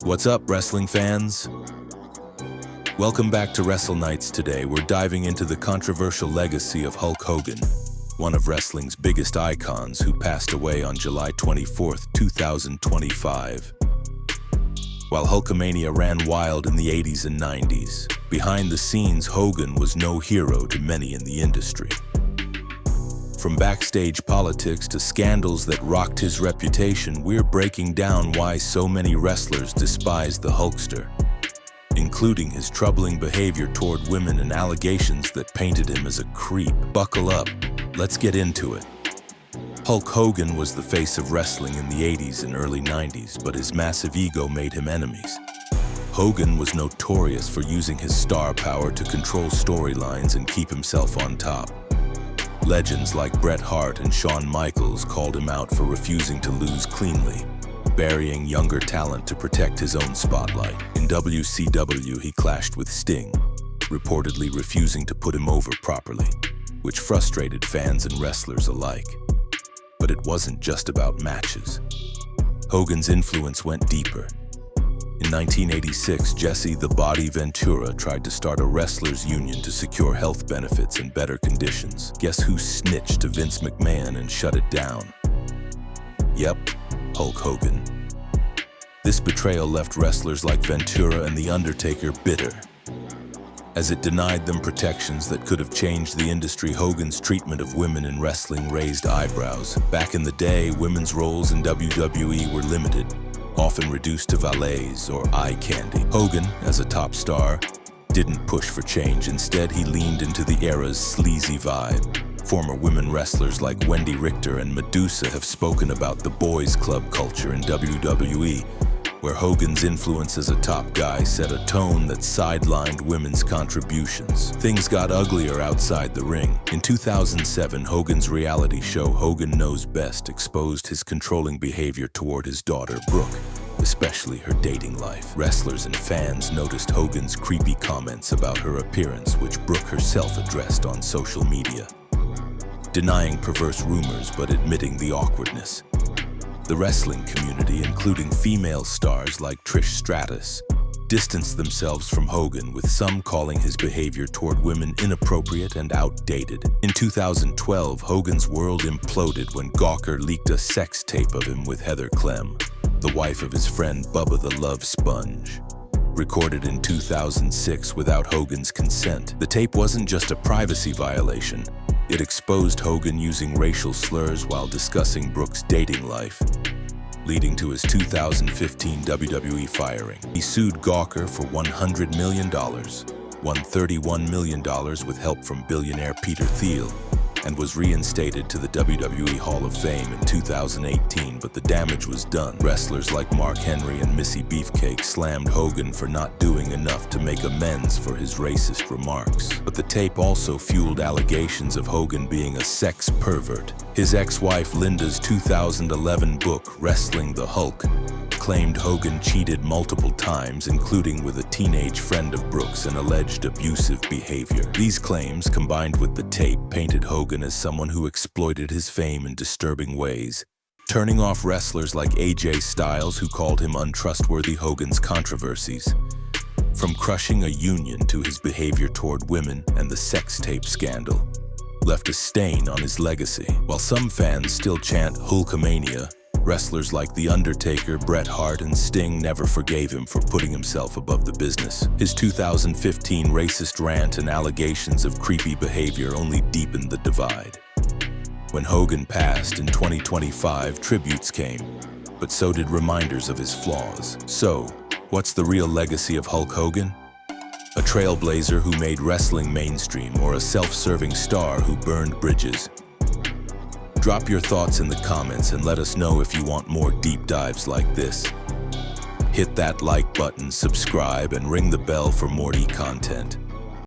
What's up, wrestling fans? Welcome back to Wrestle Nights. Today, we're diving into the controversial legacy of Hulk Hogan, one of wrestling's biggest icons who passed away on July 24, 2025. While Hulkamania ran wild in the 80s and 90s, behind the scenes, Hogan was no hero to many in the industry. From backstage politics to scandals that rocked his reputation, we're breaking down why so many wrestlers despise the Hulkster, including his troubling behavior toward women and allegations that painted him as a creep. Buckle up, let's get into it. Hulk Hogan was the face of wrestling in the 80s and early 90s, but his massive ego made him enemies. Hogan was notorious for using his star power to control storylines and keep himself on top. Legends like Bret Hart and Shawn Michaels called him out for refusing to lose cleanly, burying younger talent to protect his own spotlight. In WCW, he clashed with Sting, reportedly refusing to put him over properly, which frustrated fans and wrestlers alike. But it wasn't just about matches. Hogan's influence went deeper. In 1986, Jesse "The Body" Ventura tried to start a wrestlers' union to secure health benefits and better conditions. Guess who snitched to Vince McMahon and shut it down? Yep, Hulk Hogan. This betrayal left wrestlers like Ventura and The Undertaker bitter, as it denied them protections that could have changed the industry. Hogan's treatment of women in wrestling raised eyebrows. Back in the day, women's roles in WWE were limited, often reduced to valets or eye candy. Hogan, as a top star, didn't push for change. Instead, he leaned into the era's sleazy vibe. Former women wrestlers like Wendy Richter and Medusa have spoken about the boys' club culture in WWE, where Hogan's influence as a top guy set a tone that sidelined women's contributions. Things got uglier outside the ring. In 2007, Hogan's reality show Hogan Knows Best exposed his controlling behavior toward his daughter, Brooke, especially her dating life. Wrestlers and fans noticed Hogan's creepy comments about her appearance, which Brooke herself addressed on social media, denying perverse rumors but admitting the awkwardness. The wrestling community, including female stars like Trish Stratus, distanced themselves from Hogan, with some calling his behavior toward women inappropriate and outdated. In 2012, Hogan's world imploded when Gawker leaked a sex tape of him with Heather Clem, the wife of his friend Bubba the Love Sponge. Recorded in 2006 without Hogan's consent, the tape wasn't just a privacy violation. It exposed Hogan using racial slurs while discussing Brooke's dating life, leading to his 2015 WWE firing. He sued Gawker for $100 million, won $31 million with help from billionaire Peter Thiel, and was reinstated to the WWE Hall of Fame in 2018, but the damage was done. Wrestlers like Mark Henry and Missy Beefcake slammed Hogan for not doing enough to make amends for his racist remarks. But the tape also fueled allegations of Hogan being a sex pervert. His ex-wife Linda's 2011 book, Wrestling the Hulk, claimed Hogan cheated multiple times, including with a teenage friend of Brooks, and alleged abusive behavior. These claims, combined with the tape, painted Hogan as someone who exploited his fame in disturbing ways, turning off wrestlers like AJ Styles, who called him untrustworthy. Hogan's controversies, from crushing a union to his behavior toward women and the sex tape scandal, left a stain on his legacy. While some fans still chant Hulkamania, wrestlers like The Undertaker, Bret Hart, and Sting never forgave him for putting himself above the business. His 2015 racist rant and allegations of creepy behavior only deepened the divide. When Hogan passed in 2025, tributes came, but so did reminders of his flaws. So, what's the real legacy of Hulk Hogan? A trailblazer who made wrestling mainstream, or a self-serving star who burned bridges? Drop your thoughts in the comments and let us know if you want more deep dives like this. Hit that like button, subscribe, and ring the bell for more content.